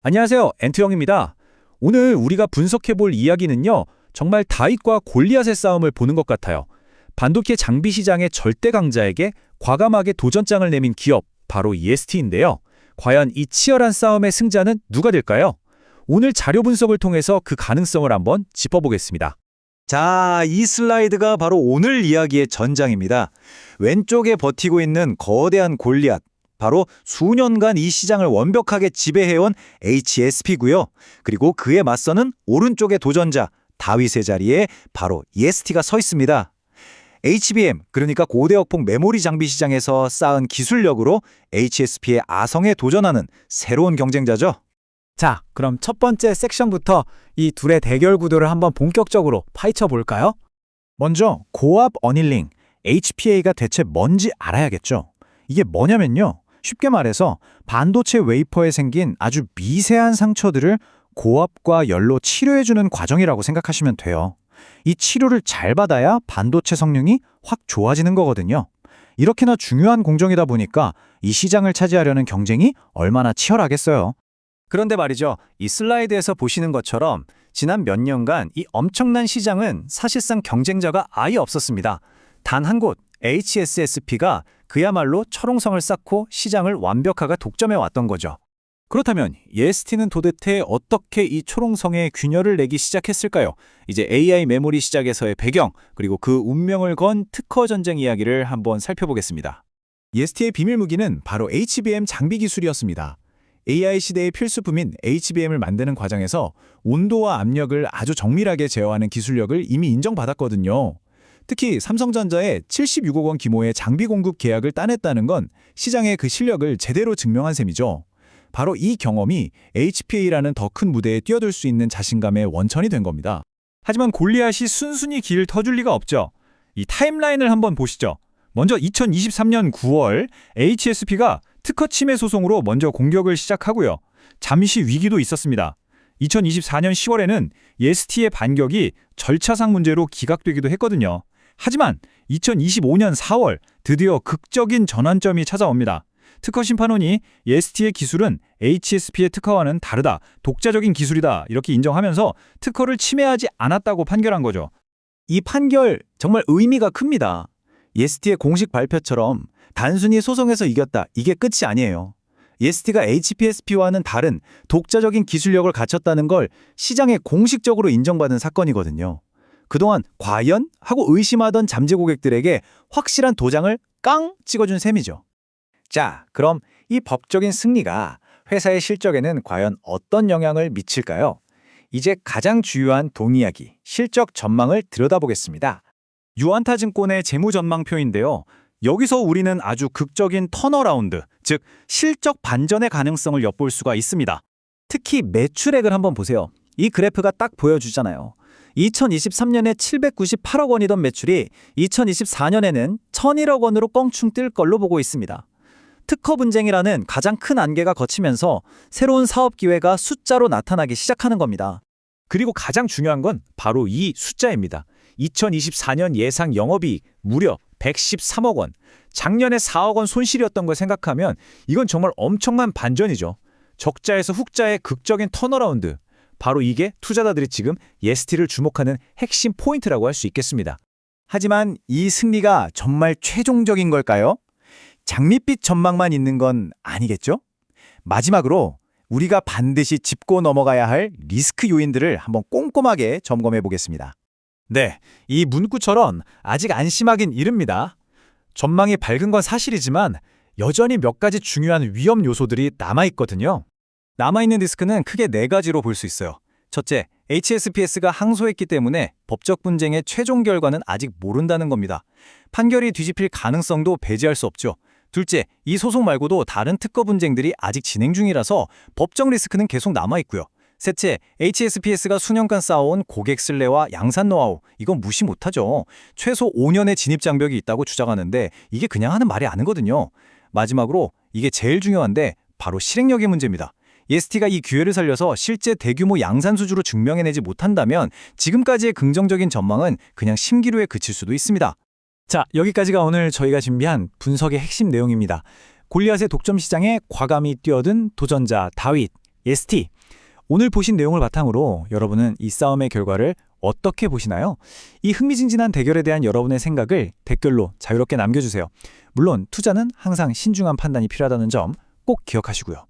안녕하세요. 엔트형입니다. 오늘 우리가 분석해볼 이야기는요, 정말 다윗과 골리앗의 싸움을 보는 것 같아요. 반도체 장비 시장의 절대 강자에게 과감하게 도전장을 내민 기업, 바로 EST인데요. 과연 이 치열한 싸움의 승자는 누가 될까요? 오늘 자료 분석을 통해서 그 가능성을 한번 짚어보겠습니다. 자, 이 슬라이드가 바로 오늘 이야기의 전장입니다. 왼쪽에 버티고 있는 거대한 골리앗, 바로 수년간 이 시장을 완벽하게 지배해온 HSP고요. 그리고 그에 맞서는 오른쪽의 도전자, 다윗의 자리에 바로 EST가 서 있습니다. HBM, 그러니까 고대역폭 메모리 장비 시장에서 쌓은 기술력으로 HSP의 아성에 도전하는 새로운 경쟁자죠. 자, 그럼 첫 번째 섹션부터 이 둘의 대결 구도를 한번 본격적으로 파헤쳐 볼까요? 먼저 고압 어닐링, HPA가 대체 뭔지 알아야겠죠. 이게 뭐냐면요. 쉽게 말해서 반도체 웨이퍼에 생긴 아주 미세한 상처들을 고압과 열로 치료해주는 과정이라고 생각하시면 돼요. 이 치료를 잘 받아야 반도체 성능이 확 좋아지는 거거든요. 이렇게나 중요한 공정이다 보니까 이 시장을 차지하려는 경쟁이 얼마나 치열하겠어요. 그런데 말이죠. 이 슬라이드에서 보시는 것처럼 지난 몇 년간 이 엄청난 시장은 사실상 경쟁자가 아예 없었습니다. 단 한 곳, HSSP가 그야말로 철옹성을 쌓고 시장을 완벽하게 독점해 왔던 거죠. 그렇다면 EST는 도대체 어떻게 이 초롱성에 균열을 내기 시작했을까요? 이제 AI 메모리 시작에서의 배경, 그리고 그 운명을 건 특허 전쟁 이야기를 한번 살펴보겠습니다. EST의 비밀 무기는 바로 HBM 장비 기술이었습니다. AI 시대의 필수품인 HBM을 만드는 과정에서 온도와 압력을 아주 정밀하게 제어하는 기술력을 이미 인정받았거든요. 특히 삼성전자의 76억 원 규모의 장비 공급 계약을 따냈다는 건 시장의 그 실력을 제대로 증명한 셈이죠. 바로 이 경험이 HPA라는 더 큰 무대에 뛰어들 수 있는 자신감의 원천이 된 겁니다. 하지만 골리앗이 순순히 길을 터줄 리가 없죠. 이 타임라인을 한번 보시죠. 먼저 2023년 9월 HSP가 특허 침해 소송으로 먼저 공격을 시작하고요. 잠시 위기도 있었습니다. 2024년 10월에는 EST의 반격이 절차상 문제로 기각되기도 했거든요. 하지만 2025년 4월 드디어 극적인 전환점이 찾아옵니다. 특허 심판원이 EST의 기술은 HSP의 특허와는 다르다, 독자적인 기술이다 이렇게 인정하면서 특허를 침해하지 않았다고 판결한 거죠. 이 판결 정말 의미가 큽니다. EST의 공식 발표처럼 단순히 소송에서 이겼다, 이게 끝이 아니에요. EST가 HPSP와는 다른 독자적인 기술력을 갖췄다는 걸 시장에 공식적으로 인정받은 사건이거든요. 그동안 과연? 하고 의심하던 잠재 고객들에게 확실한 도장을 깡 찍어준 셈이죠. 자, 그럼 이 법적인 승리가 회사의 실적에는 과연 어떤 영향을 미칠까요? 이제 가장 주요한 돈 이야기, 실적 전망을 들여다보겠습니다. 유안타증권의 재무전망표인데요. 여기서 우리는 아주 극적인 턴어라운드, 즉 실적 반전의 가능성을 엿볼 수가 있습니다. 특히 매출액을 한번 보세요. 이 그래프가 딱 보여주잖아요. 2023년에 798억 원이던 매출이 2024년에는 1,001억 원으로 껑충 뛸 걸로 보고 있습니다. 특허 분쟁이라는 가장 큰 안개가 걷히면서 새로운 사업 기회가 숫자로 나타나기 시작하는 겁니다. 그리고 가장 중요한 건 바로 이 숫자입니다. 2024년 예상 영업이익 무려 113억 원. 작년에 4억 원 손실이었던 걸 생각하면 이건 정말 엄청난 반전이죠. 적자에서 흑자의 극적인 턴어라운드. 바로 이게 투자자들이 지금 EST를 주목하는 핵심 포인트라고 할 수 있겠습니다. 하지만 이 승리가 정말 최종적인 걸까요? 장밋빛 전망만 있는 건 아니겠죠? 마지막으로 우리가 반드시 짚고 넘어가야 할 리스크 요인들을 한번 꼼꼼하게 점검해 보겠습니다. 네, 이 문구처럼 아직 안심하긴 이릅니다. 전망이 밝은 건 사실이지만 여전히 몇 가지 중요한 위험 요소들이 남아있거든요. 남아있는 리스크는 크게 네 가지로 볼 수 있어요. 첫째, HSPS가 항소했기 때문에 법적 분쟁의 최종 결과는 아직 모른다는 겁니다. 판결이 뒤집힐 가능성도 배제할 수 없죠. 둘째, 이 소송 말고도 다른 특허 분쟁들이 아직 진행 중이라서 법적 리스크는 계속 남아있고요. 셋째, HSPS가 수년간 쌓아온 고객 신뢰와 양산 노하우, 이건 무시 못하죠. 최소 5년의 진입 장벽이 있다고 주장하는데 이게 그냥 하는 말이 아니거든요. 마지막으로 이게 제일 중요한데 바로 실행력의 문제입니다. EST가 이 기회를 살려서 실제 대규모 양산 수주로 증명해내지 못한다면 지금까지의 긍정적인 전망은 그냥 심기류에 그칠 수도 있습니다. 자, 여기까지가 오늘 저희가 준비한 분석의 핵심 내용입니다. 골리앗의 독점 시장에 과감히 뛰어든 도전자 다윗, ST. 오늘 보신 내용을 바탕으로 여러분은 이 싸움의 결과를 어떻게 보시나요? 이 흥미진진한 대결에 대한 여러분의 생각을 댓글로 자유롭게 남겨주세요. 물론 투자는 항상 신중한 판단이 필요하다는 점 꼭 기억하시고요.